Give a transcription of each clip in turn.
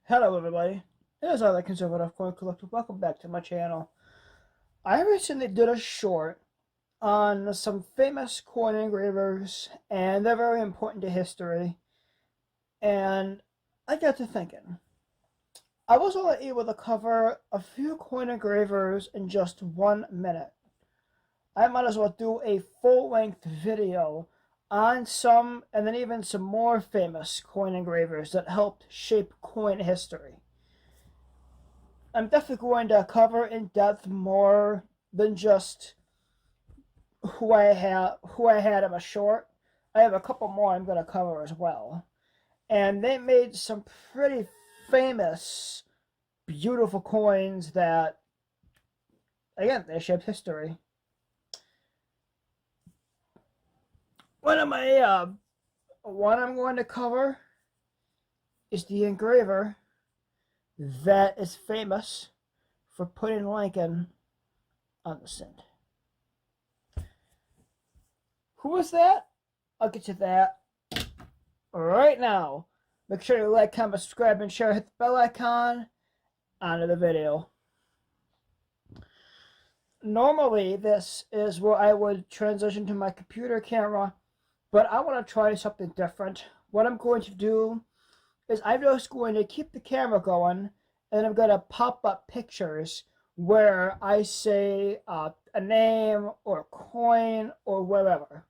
Hello everybody, it is I, the Conservative Coin Collector. Welcome back to my channel. I recently did a short on some famous coin engravers, and they're very important to history. And I got to thinking, I was only able to cover a few coin engravers in just 1 minute. I might as well do a full-length video on some, and then even some more famous coin engravers that helped shape coin history. I'm definitely going to cover in depth more than just who I had in a short. I have a couple more I'm going to cover as well. And they made some pretty famous, beautiful coins that, again, they shaped history. One I'm going to cover is the engraver that is famous for putting Lincoln on the Cent. Who was that? I'll get to that right now. Make sure you like, comment, subscribe, and share. Hit the bell icon. Onto the video. Normally, this is where I would transition to my computer camera, but I want to try something different. What I'm going to do is I'm just going to keep the camera going, and I'm going to pop up pictures where I say a name or a coin or whatever.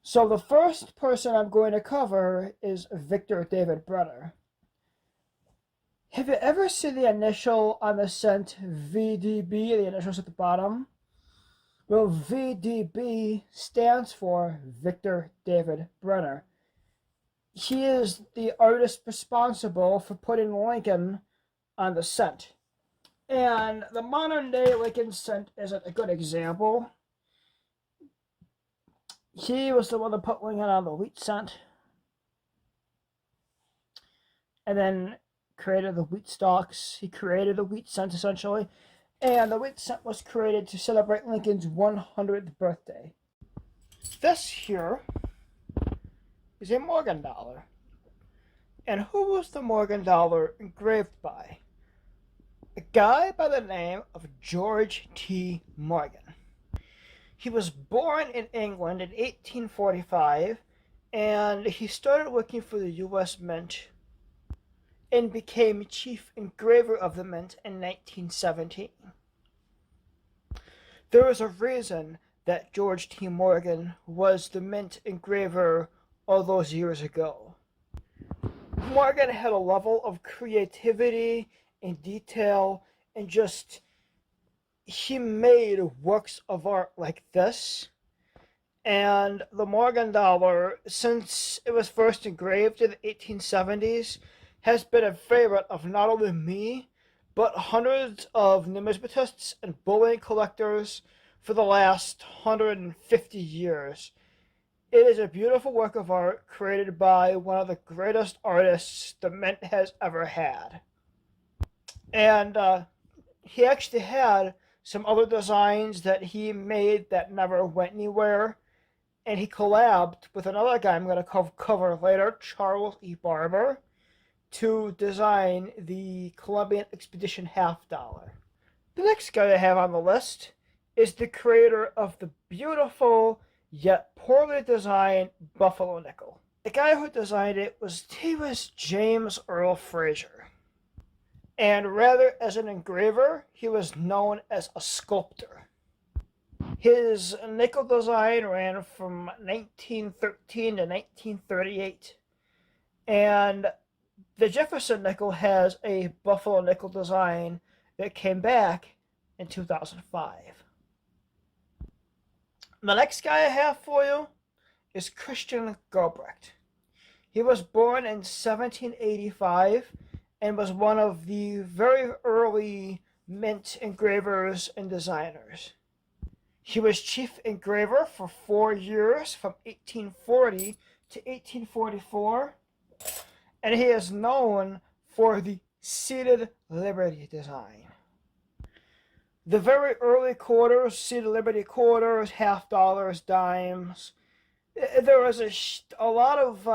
So the first person I'm going to cover is Victor David Brenner. Have you ever seen the initial on the cent VDB, the initials at the bottom? Well, VDB stands for Victor David Brenner. He is the artist responsible for putting Lincoln on the cent. And the modern day Lincoln cent isn't a good example. He was the one that put Lincoln on the wheat cent, and then created the wheat stalks. He created the wheat cent essentially, and the wheat cent was created to celebrate Lincoln's 100th birthday. This here is a Morgan dollar. And who was the Morgan dollar engraved by? A guy by the name of George T. Morgan. He was born in England in 1845, and he started working for the U.S. Mint and became chief engraver of the Mint in 1917. There is a reason that George T. Morgan was the Mint engraver all those years ago. Morgan had a level of creativity and detail, and just, he made works of art like this. And the Morgan dollar, since it was first engraved in the 1870s, has been a favorite of not only me, but hundreds of numismatists and bullion collectors for the last 150 years. It is a beautiful work of art created by one of the greatest artists the Mint has ever had. And he actually had some other designs that he made that never went anywhere. And he collabed with another guy I'm going to cover later, Charles E. Barber, to design the Columbian Expedition half dollar. The next guy I have on the list is the creator of the beautiful yet poorly designed Buffalo nickel. The guy who designed it was James Earl Fraser. And rather as an engraver, he was known as a sculptor. His nickel design ran from 1913 to 1938. And the Jefferson nickel has a Buffalo nickel design that came back in 2005. The next guy I have for you is Christian Gobrecht. He was born in 1785 and was one of the very early Mint engravers and designers. He was chief engraver for 4 years, from 1840 to 1844, and he is known for the seated Liberty design. The very early quarters, seated Liberty quarters, half dollars, dimes. There was a lot of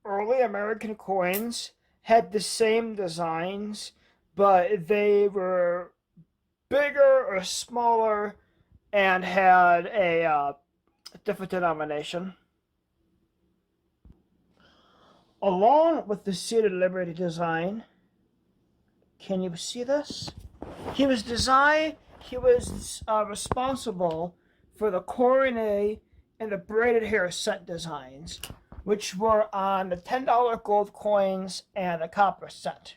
early American coins had the same designs, but they were bigger or smaller and had a different denomination. Along with the seated liberty design, can you see this? He was responsible for the coronet and the braided hair cent designs, which were on the $10 gold coins and the copper cent.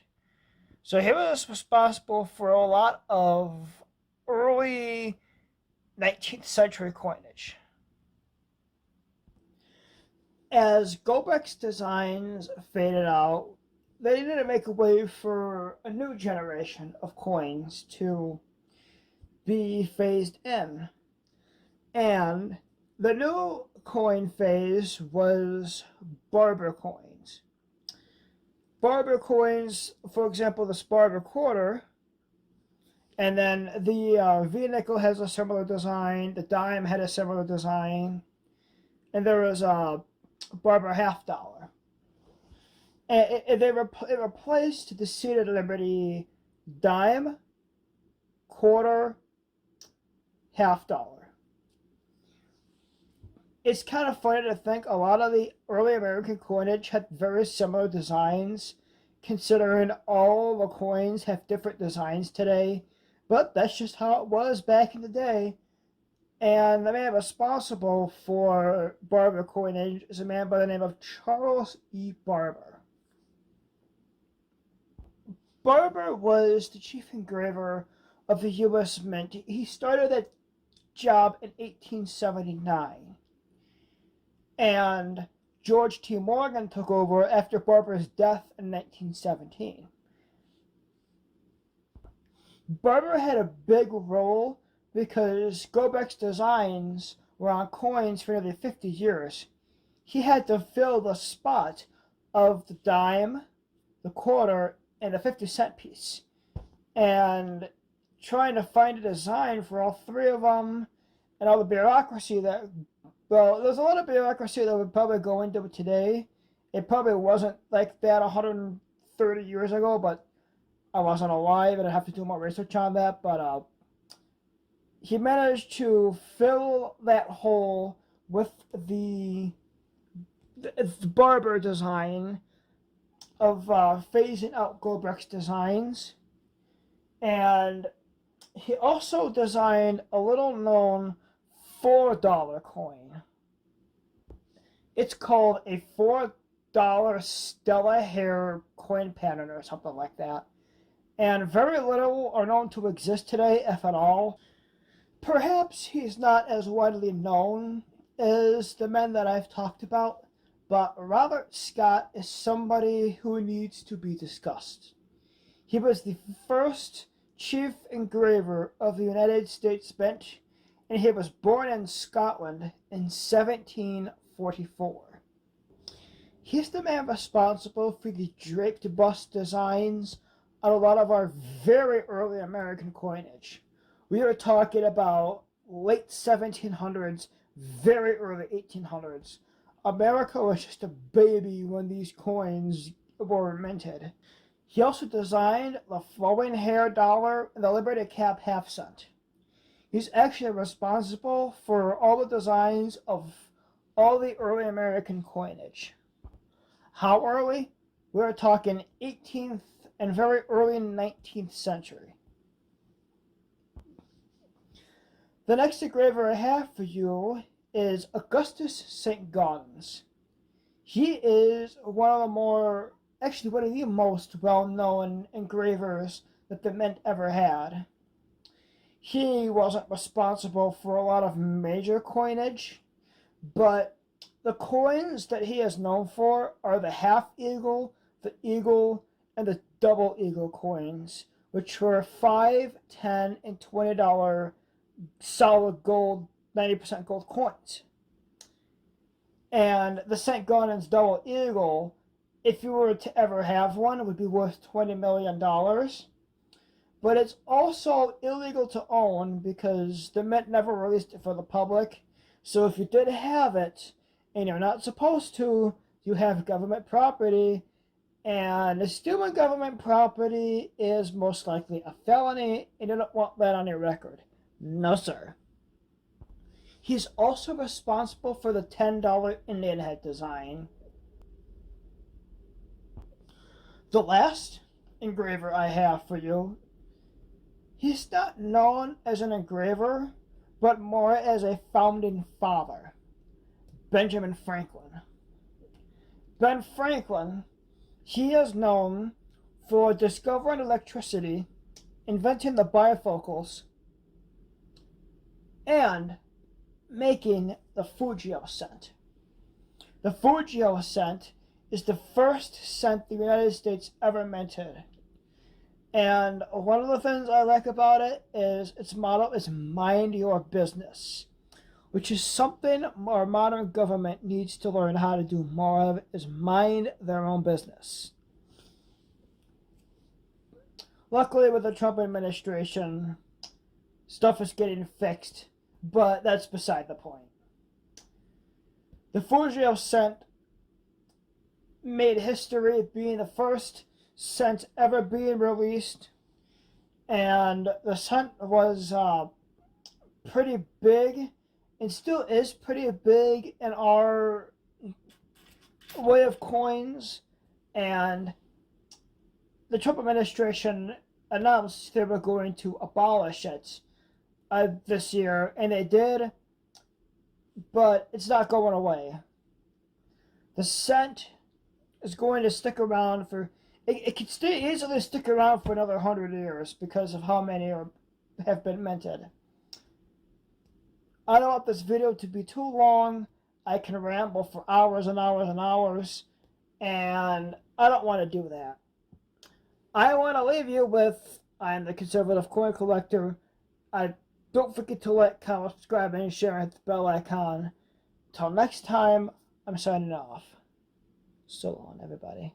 So he was responsible for a lot of early 19th century coinage. As Gobek's designs faded out, they needed to make a way for a new generation of coins to be phased in. And the new coin phase was barber coins. Barber coins, for example, the barber quarter, and then the V-nickel has a similar design, the dime had a similar design, and there was a barber half dollar. And it replaced the seated liberty dime, quarter, half dollar. It's kind of funny to think a lot of the early American coinage had very similar designs, considering all the coins have different designs today. But that's just how it was back in the day. And the man responsible for barber coinage is a man by the name of Charles E. Barber. Barber was the chief engraver of the U.S. Mint. He started that job in 1879. And George T. Morgan took over after Barber's death in 1917. Barber had a big role because Gobek's designs were on coins for nearly 50 years. He had to fill the spot of the dime, the quarter, and the 50-cent piece. And trying to find a design for all three of them and all the bureaucracy that, well, there's a lot of bureaucracy that would probably go into it today. It probably wasn't like that 130 years ago, but I wasn't alive and I'd have to do more research on that. But he managed to fill that hole with the Barber design of phasing out Gobek's designs. And he also designed a little known $4 coin. It's called a $4 Stella hair coin pattern or something like that. And very little are known to exist today, if at all. Perhaps he's not as widely known as the men that I've talked about, but Robert Scott is somebody who needs to be discussed. He was the first chief engraver of the United States Mint, and he was born in Scotland in 1744. He's the man responsible for the draped bust designs on a lot of our very early American coinage. We are talking about late 1700s, very early 1800s. America was just a baby when these coins were minted. He also designed the flowing hair dollar and the Liberty Cap half cent. He's actually responsible for all the designs of all the early American coinage. How early? We're talking 18th and very early 19th century. The next engraver I have for you is Augustus St. Gaudens. He is one of the most well-known engravers that the Mint ever had. He wasn't responsible for a lot of major coinage, but the coins that he is known for are the half eagle, the eagle, and the double eagle coins, which were $5, $10, and $20 solid gold, 90% gold coins. And the St. Gaudens double eagle, if you were to ever have one, it would be worth $20 million. But it's also illegal to own because the Mint never released it for the public. So if you did have it, and you're not supposed to, you have government property, and stealing government property is most likely a felony, and you don't want that on your record. No, sir. He's also responsible for the $10 Indian head design. The last engraver I have for you, he's not known as an engraver, but more as a founding father, Benjamin Franklin. Ben Franklin, he is known for discovering electricity, inventing the bifocals, and making the Fugio scent. The Fugio scent is the first scent the United States ever minted. And one of the things I like about it is its motto is mind your business, which is something our modern government needs to learn how to do more of, is mind their own business. Luckily, with the Trump administration, stuff is getting fixed, but that's beside the point. The Fugio scent made history, being the first scent ever being released, and the scent was pretty big, and still is pretty big in our way of coins. And the Trump administration announced they were going to abolish it this year, and they did, but it's not going away. The scent is going to stick around for, it could easily stick around for another 100 years because of how many have been minted. I don't want this video to be too long. I can ramble for hours and hours and hours, and I don't want to do that. I want to leave you with, I'm the Conservative Coin Collector. Don't forget to like, comment, subscribe, and share, and hit the bell icon. Until next time, I'm signing off. So long, everybody.